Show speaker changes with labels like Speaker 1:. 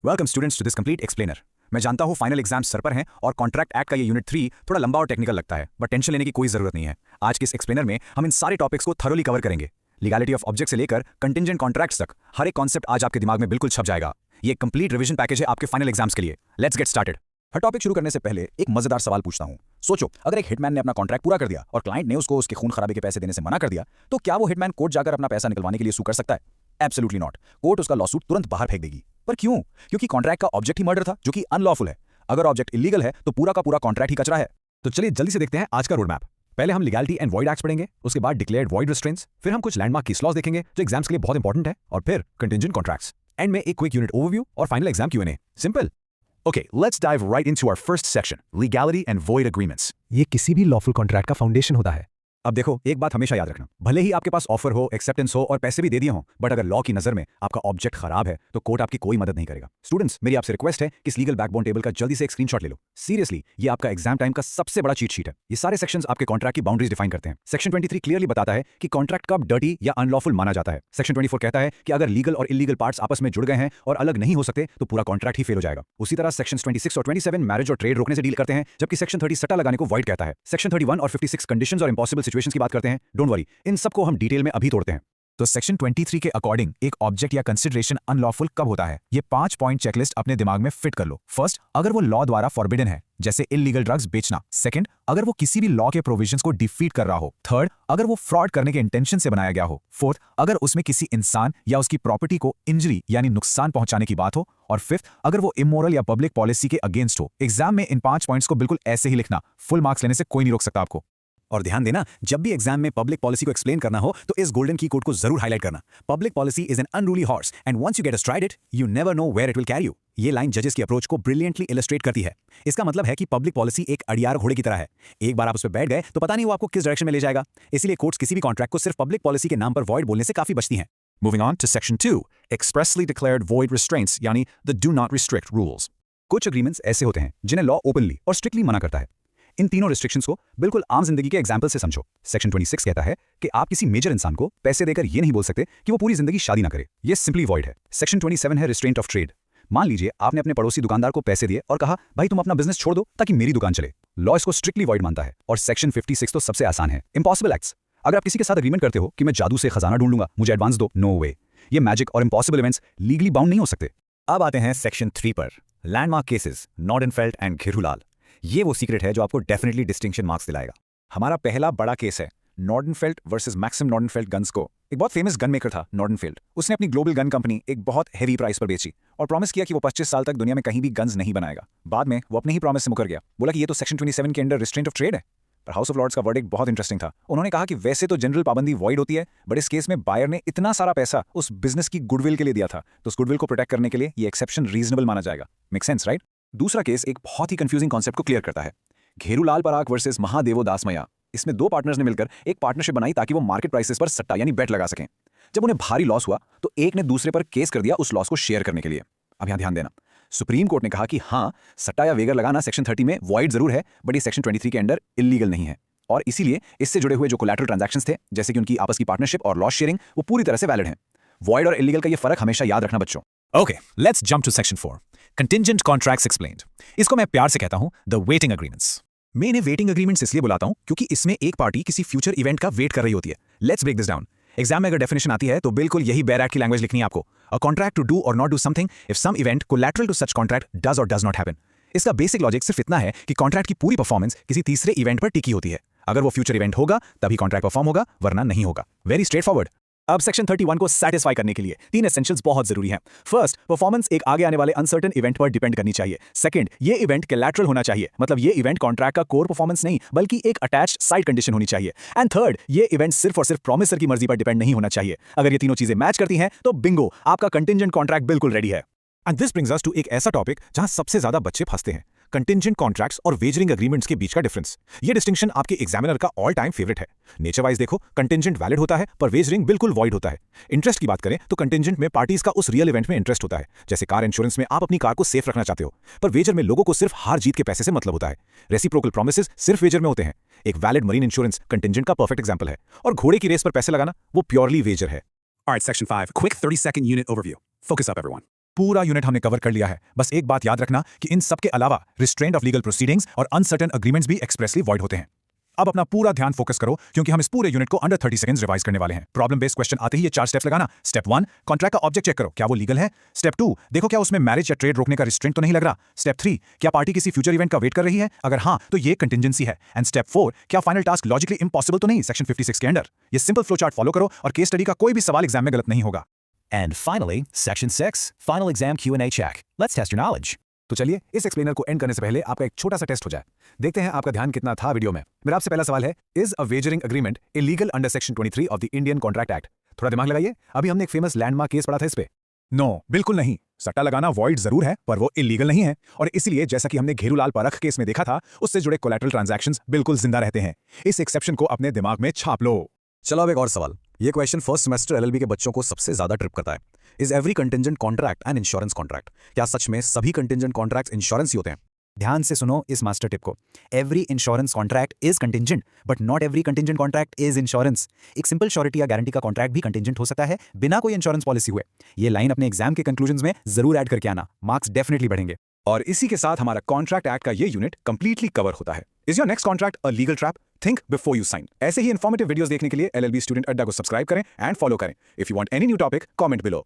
Speaker 1: Welcome students to this complete explainer. मैं जानता हूँ फाइनल एग्जाम सर पर हैं और कॉन्ट्रैक्ट एक्ट का ये यूनिट 3 थोड़ा लंबा और टेक्निकल लगता है, बट टेंशन लेने की कोई जरूरत नहीं है। आज के इस एक्सप्लेनर में हम इन सारे टॉपिक्स को थरोली कवर करेंगे। लीगैलिटी ऑफ ऑब्जेक्ट से लेकर कंटिंजेंट कॉन्ट्रैक्ट्स तक हर एक कॉन्सेप्ट आज आपके दिमाग में बिल्कुल छप जाएगा। ये कंप्लीट रिवीजन पैकेज है आपके फाइनल एग्जाम्स के लिए। Let's get started. Her topic शुरू करने से पहले एक मजेदार सवाल पूछता हूँ। सोचो, अगर एक हिटमैन ने अपना कॉन्ट्रैक्ट पूरा कर दिया और क्लाइंट ने उसको उसके खून खराबे के पैसे देने से मना कर दिया, तो क्या वो हिटमैन कोर्ट जाकर अपना पैसा निकलवाने के लिए सू कर सकता है? Absolutely not. कोर्ट उसका लॉसूट तुरंत बाहर फेंक देगी। पर क्यों? क्योंकि कॉन्ट्रैक्ट का ऑब्जेक्ट ही मर्डर था, जो कि अनलॉफुल है। अगर ऑब्जेक्ट इलीगल है तो पूरा का पूरा कॉन्ट्रैक्ट ही कचरा है। तो चलिए जल्दी से देखते हैं आज का रोड मैप। पहले हम लीगैलिटी एंड वॉइड एक्ट्स पढ़ेंगे, उसके बाद डिक्लेयर्ड वॉइड रिस्ट्रेंट्स, फिर हम कुछ लैंडमार्क केस लॉज देखेंगे जो एग्जाम्स के लिए बहुत इंपॉर्टेंट है, और फिर कंटिंजेंट कॉन्ट्रैक्ट्स। एंड में एक क्विक यूनिट ओवरव्यू और final exam Q&A। Simple. Okay, let's dive right into our first section, legality and void agreements.
Speaker 2: ये किसी भी लॉफुल कॉन्ट्रैक्ट का फाउंडेशन होता है।
Speaker 1: अब देखो, एक बात हमेशा याद रखना, भले ही आपके पास ऑफर हो, एक्सेप्टेंस हो और पैसे भी दे दिए हों, बट अगर लॉ की नजर में आपका ऑब्जेक्ट खराब है तो कोर्ट आपकी कोई मदद नहीं करेगा। स्टूडेंट्स, मेरी आपसे रिक्वेस्ट है कि इस लीगल बैकबोन टेबल का जल्दी से एक स्क्रीनशॉट ले लो। सीरियसली, ये आपका एग्जाम टाइम का सबसे बड़ा चीट शीट है। ये सारे सेक्शंस आपके कॉन्ट्रैक्ट की बाउंड्रीज डिफाइन करते हैं। सेक्शन 23 क्लियरली बताता है कि कॉन्ट्रैक्ट कब डर्टी या अनलॉफुल माना जाता है। सेक्शन 24 कहता है कि अगर लीगल और इलीगल पार्ट्स आपस में जुड़ गए हैं और अलग नहीं हो सकते तो पूरा कॉन्ट्रैक्ट ही फेल हो जाएगा। उसी तरह सेक्शन 26 और 27 मैरिज और ट्रेड रोकने से डील करते हैं, जबकि सेक्शन 30 सट्टा लगाने को वॉइड कहता है। सेक्शन 31 और 56 कंडीशंस और इंपॉसिबल सिचुएशंस की बात करते हैं। डोंट वरी, इन सबको हम डिटेल में अभी तोड़ते हैं। तो सेक्शन 23 के अकॉर्डिंग एक ऑब्जेक्ट या कंसिडरेशन अनलॉफुल कब होता है, ये 5 पॉइंट चेकलिस्ट अपने दिमाग में फिट कर लो। फर्स्ट, अगर वो लॉ द्वारा फॉरबिडन है, जैसे इलीगल ड्रग्स बेचना। सेकंड, अगर वो किसी भी लॉ के प्रोविजंस को डिफीट कर रहा हो। थर्ड, अगर वो फ्रॉड करने के इंटेंशन से बनाया गया हो। फोर्थ, अगर उसमें किसी इंसान या उसकी प्रॉपर्टी को इंजरी यानी नुकसान पहुंचाने की बात हो। और फिफ्थ, अगर वो इमोरल या पब्लिक पॉलिसी के अगेंस्ट हो। एग्जाम में इन 5 पॉइंट्स को बिल्कुल ऐसे ही लिखना, फुल मार्क्स लेने से कोई नहीं रोक सकता आपको। और ध्यान देना, जब भी एग्जाम में पब्लिक पॉलिसी को एक्सप्लेन करना हो तो इस गोल्डन की कोड को जरूर हाईलाइट करना। Public policy is an unruly horse and once you get astride it, you never know where it will carry you. ये लाइन जजेस की अप्रोच को ब्रिलियंटली इलस्ट्रेट करती है। इसका मतलब है कि पब्लिक पॉलिसी एक अड़ियार घोड़े की तरह है। एक बार आप उस पर बैठ गए तो पता नहीं वो आपको किस डायरेक्शन में ले जाएगा। इसीलिए कोर्ट्स किसी भी कॉन्ट्रैक्ट को सिर्फ पब्लिक पॉलिसी के नाम पर वॉइड बोलने से काफी बचती हैं।
Speaker 2: Moving on to section 2, expressly declared void restraints, यानी the do not restrict rules.
Speaker 1: कुछ एग्रीमेंट्स ऐसे होते हैं जिन्हें लॉ ओपनली और स्ट्रिक्टली मना करता है। इन तीनों रिस्ट्रिक्शंस को बिल्कुल आम जिंदगी के एग्जाम्पल से समझो। सेक्शन 26 कहता है कि आप किसी मेजर इंसान को पैसे देकर ये नहीं बोल सकते कि वो पूरी जिंदगी शादी ना करे। ये सिंपली वॉइड है। सेक्शन 27 है रिस्ट्रेंट ऑफ ट्रेड। मान लीजिए आपने अपने पड़ोसी दुकानदार को पैसे दिए और कहा, भाई तुम अपना बिजनेस छोड़ दो ताकि मेरी दुकान चले। लॉ इसको स्ट्रिक्टली वॉइड मानता है। और सेक्शन 56 तो सबसे आसान है, इम्पॉसिबल एक्ट्स। अगर आप किसी के साथ एग्रीमेंट करते हो कि मैं जादू से खजाना ढूंढ लूंगा, मुझे एडवांस दो, नो वे। ये मैजिक और इम्पॉसिबल इवेंट्स लीगली बाउंड नहीं हो सकते। अब आते हैं सेक्शन 3 पर, लैंडमार्क केसेस, नॉर्डनफेल्ड एंड घेरूलाल। ये वो सीक्रेट है जो आपको डेफिनेटली डिस्टिंक्शन मार्क्स दिलाएगा। हमारा पहला बड़ा केस है नॉर्डनफेल्ड वर्सेस मैक्सिम नॉर्डनफेल्ड गन्स को। एक बहुत फेमस गन मेकर था नॉर्डनफेल्ड। उसने अपनी ग्लोबल गन कंपनी एक बहुत हेवी प्राइस पर बेची और प्रॉमिस किया कि वो 25 साल तक दुनिया में कहीं भी गन्स नहीं बनाएगा। बाद में वो अपने ही प्रॉमिस से मुकर गया। बोला कि ये तो सेक्शन 27 के अंडर रिस्ट्रेंट ऑफ ट्रेड है। पर हाउस ऑफ लॉर्ड्स का वर्डिक्ट बहुत इंटरेस्टिंग था। उन्होंने कहा कि वैसे तो जनरल पाबंदी वॉइड होती है, बट इस केस में बायर ने इतना सारा पैसा उस बिजनेस की गुडविल के लिए दिया था, तो उस गुडविल को प्रोटेक्ट करने के लिए ये एक्सेप्शन रीजनेबल माना जाएगा। Make sense, right? दूसरा केस एक बहुत ही कंफ्यूजिंग कॉन्सेप्ट को क्लियर करता है, घेरूलाल पराग वर्सेस महादेवो दासमया। इसमें 2 पार्टनर्स ने मिलकर एक पार्टनरशिप बनाई ताकि वो मार्केट प्राइसेस पर सट्टा यानी बेट लगा सकें। जब उन्हें भारी लॉस हुआ तो एक ने दूसरे पर केस कर दिया उस लॉस को शेयर करने के लिए। अब यहां ध्यान देना, सुप्रीम कोर्ट ने कहा कि हाँ, सट्टा या वेगर लगाना सेक्शन 30 में वॉइड जरूर है, बट ये सेक्शन 23 के अंडर इलीगल नहीं है। और इसीलिए इससे जुड़े हुए जो कोलैटरल ट्रांजैक्शंस थे, जैसे कि उनकी आपस की पार्टनरशिप और लॉस शेयरिंग, वो पूरी तरह से वैलिड हैं। वॉइड और इलीगल का ये फर्क हमेशा याद रखना बच्चों।
Speaker 2: Okay, let's jump to section 4, contingent contracts explained. इसको मैं प्यार से कहता हूं the waiting agreements.
Speaker 1: मैं इन्हें वेटिंग एग्रीमेंट्स इसलिए बुलाता हूं क्योंकि इसमें एक पार्टी किसी फ्यूचर इवेंट का वेट कर रही होती है। Let's break this down. Exam में अगर डेफिनेशन आती है तो बिल्कुल यही बेयर एक्ट की लैंग्वेज लिखनी है आपको। A contract to do or not do something if some event collateral to such contract does or does not happen. इसका बेसिक लॉजिक सिर्फ इतना है कि कॉन्ट्रैक्ट की पूरी परफॉर्मेंस किसी तीसरे इवेंट पर टिकी होती है। अगर वो फ्यूचर इवेंट होगा तभी कॉन्ट्रैक्ट परफॉर्म होगा, वरना नहीं होगा। Very straight forward. अब सेक्शन 31 को सैटिस्फाई करने के लिए 3 एसेंशियल्स बहुत जरूरी हैं। फर्स्ट, परफॉर्मेंस एक आगे आने वाले अनसर्टेन इवेंट पर डिपेंड करनी चाहिए। सेकंड, ये इवेंट कोलैटरल होना चाहिए, मतलब ये इवेंट कॉन्ट्रैक्ट का कोर परफॉर्मेंस नहीं बल्कि एक अटैच्ड साइड कंडीशन होनी चाहिए। एंड थर्ड, ये इवेंट सिर्फ और सिर्फ प्रॉमिसर की मर्जी पर डिपेंड नहीं होना चाहिए। अगर ये तीनों चीजें मैच करती हैं तो बिंगो, आपका कंटिंजेंट कॉन्ट्रैक्ट बिल्कुल रेडी है।
Speaker 2: And this brings us to एक ऐसा टॉपिक जहां सबसे ज्यादा बच्चे फंसते हैं, कंटिंजेंट कॉन्ट्रैक्ट्स और वेजरिंग एग्रीमेंट्स के बीच का डिफरेंस। ये डिस्टिंक्शन आपके एग्जामिनर का ऑल टाइम फेवरेट है। नेचर वाइज देखो, कंटिंजेंट वैलिड होता है पर वेजरिंग बिल्कुल वॉइड होता है। इंटरेस्ट की बात करें तो कंटिंजेंट में पार्टीज का उस रियल इवेंट में इंटरेस्ट होता है, जैसे कार इंश्योरेंस में आप अपनी कार को सेफ रखना चाहते हो, पर वेजर में लोगों को सिर्फ हार जीत के पैसे से मतलब होता है। रेसिप्रोकल प्रॉमिसेस सिर्फ वेजर में होते हैं। एक वैलिड मरीन इंश्योरेंस कंटिंजेंट का परफेक्ट एग्जाम्पल है, और घोड़े की रेस पर पैसे लगाना वो प्योरली वेजर है।
Speaker 1: Alright, section 5, quick 30-second unit overview. Focus up everyone.
Speaker 2: पूरा यूनिट हमने कवर कर लिया है। बस एक बात याद रखना कि इन सब के अलावा रिस्ट्रेंट ऑफ लीगल प्रोसीडिंग्स और अनसर्टेन अग्रीमेंट्स भी एक्सप्रेसली वॉइड होते हैं। अब अपना पूरा ध्यान फोकस करो क्योंकि हम इस पूरे यूनिट को अंडर 30 सेकंड्स रिवाइज करने वाले हैं। प्रॉब्लम बेस्ड क्वेश्चन आते ही ये 4 स्टेप्स लगाना। स्टेप 1, कॉन्ट्रैक्ट का ऑब्जेक्ट चेक करो, क्या वो लीगल है। स्टेप 2, देखो क्या उसमें मैरिज या ट्रेड रोकने का रिस्ट्रेंट तो नहीं लग रहा। स्टेप 3, क्या पार्टी किसी फ्यूचर इवेंट का वेट कर रही है, अगर हाँ तो ये कंटिजेंसी है। एंड स्टेप 4, क्या फाइनल टास्क लॉजिकली इम्पॉसिबल तो नहीं सेक्शन 56 के अंडर। ये सिंपल फ्लो चार्ट फॉलो करो और केस स्टडी का कोई भी सवाल एग्जाम में गलत नहीं होगा।
Speaker 3: And finally, Section 6, Final Exam Q&A Check. Let's test your knowledge.
Speaker 1: तो चलिए इस एक्सप्लेनर को एंड करने से पहले आपका एक छोटा सा टेस्ट हो जाए। देखते हैं आपका ध्यान कितना था वीडियो में। मेरा आपसे पहला सवाल है, is a wagering agreement illegal under section 23 of the Indian contract act. थोड़ा दिमाग लगाइए, अभी हमने एक फेमस लैंडमार्क केस पढ़ा था इस पे।
Speaker 2: नो, बिल्कुल नहीं। सट्टा लगाना वॉइड जरूर है पर वो इलीगल नहीं है, और इसलिए जैसा कि हमने घेरूलाल परख केस में देखा था, उससे जुड़े कोलैटरल ट्रांजैक्शंस बिल्कुल जिंदा रहते हैं। इस एक्सेप्शन को अपने दिमाग में छाप लो।
Speaker 1: चलो अब एक और सवाल। ये क्वेश्चन फर्स्ट सेमेस्टर एलएलबी के बच्चों को सबसे ज्यादा ट्रिप करता है। Is every contingent contract and insurance contract. क्या सच में सभी कंटिजेंट कॉन्ट्रैक्ट्स इंश्योरेंस ही होते हैं? ध्यान से सुनो इस मास्टर टिप को। Every insurance contract is contingent but not every contingent contract is insurance. एक सिंपल श्योरिटी या गारंटी का कॉन्ट्रैक्ट भी कंटिजेंट हो सकता है बिना कोई इंश्योरेंस पॉलिसी हुए। ये लाइन अपने एग्जाम के कंक्लूजन्स में जरूर ऐड करके आना, मार्क्स डेफिनेटली बढ़ेंगे।
Speaker 2: और इसी के साथ हमारा कॉन्ट्रैक्ट एक्ट का ये यूनिट कंप्लीटली कवर होता है। Is your next contract a legal trap? Think before you sign. ऐसे ही इन्फॉर्मेटिव वीडियोस देखने के लिए एलएलबी स्टूडेंट अड्डा को सब्सक्राइब करें एंड फॉलो करें। If you want any new topic, comment below.